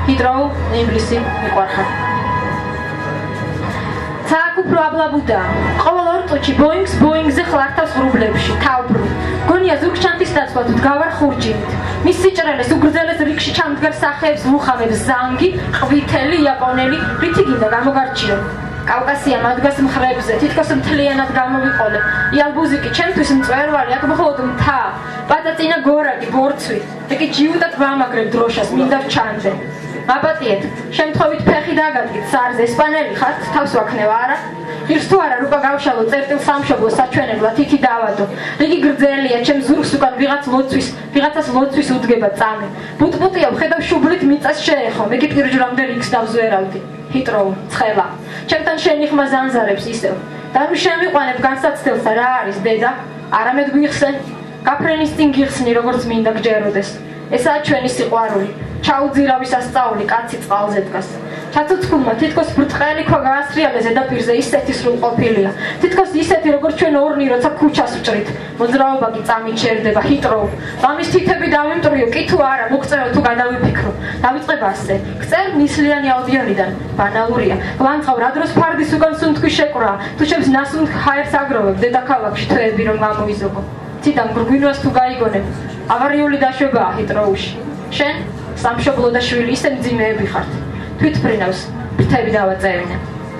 ჰიდროუ ინგლისი მიყვარხარ. Цаку проблабуда. Ყოველ ორ წუთში ბოინგზე ხლართავს ღრუბლებში, თავბრუ. გონია ზურგჩანთის დაცვა თუ დგავარ ხურჯინით. მის სიჭრელეს უგრძელეს რიგში ჩამდგარ სახეებს ვუხამებს ზანგი, ყვითელი, იაპონელი, რითი გინდა გამოგარჩიო. კავკასია მადგას მხრებზე, თითქოს მთლიანად გამოვიყოლე. იალბუზიკი ჩემთვის მწვერვალი, აქ მხოლოდ მთა, პატაწინა გორაგი, ბორცვი. ეკი ჯიუტად ვამაგრებ დროშას, მინდა ვჩანდე. მაპატიეთ, შემთხვევით ფეხი დაგადგით სარზე, ესპანელი ხართ, თავს ვაქნევ არა? ღირს თუ არა რუკა გავშალო წერტილ სამშობლოს საჩვენებლად იქი დავადო. რიგი გრძელია, ჩემ ზურგს უკან ვიღაცას ლოცვის უდგება წამი. ბუტბუტია ვხედავ შუბლით მიწას შეეხო, მეგი პირჯვრამდე რიგს დავზვერავდი. ჰიტროუ, ცხელა. ჩემთან შენი ხმა ზანზარებს ისევ. და ნუ შემიყვანებ განსაცდელსა რა არის დედა? არამედ გვიხსენ. გაფრენის წინ გიხსნი როგორც მინდა გჯეროდეს. ესაა ჩვენი სიყვარული. ჩაუძირავი სასწაული კაცი წყალზე დგას. ჩაცოცხულმა თითქოს ბრტყელი ქვა გაასრიალე ზედაპირზე ისეთი სრულყოფილია. თითქოს ისეთი როგორც ჩვენ ორნი როცა ქუჩას ვჭრით. მოძრაობა კი წამით შერდება ჰიტროუ. მამის თითები დავიმტრიო, კი თუ არა, მოგწევ თუ გადავიფიქრო. დავიწყებ ასე. გწერ ნისლიანი აუდიონიდან. ბანალურია. ლანცავ რა დროს ფარდის უკან სუნთქვის შეკვრა. თუ შებს ნასუნთქ ჰაერს აგროვებ დედაქალაქში თვეები რომ გამოიზოგო. ციდან გრგვინვას თუ გაიგონებ. ავარიული დაშვებაა ჰიტროუში. შენ სამშობლო და შვილი ისე მძიმეები ხართ. თვითფრინავს ფრთები დავაწევინე.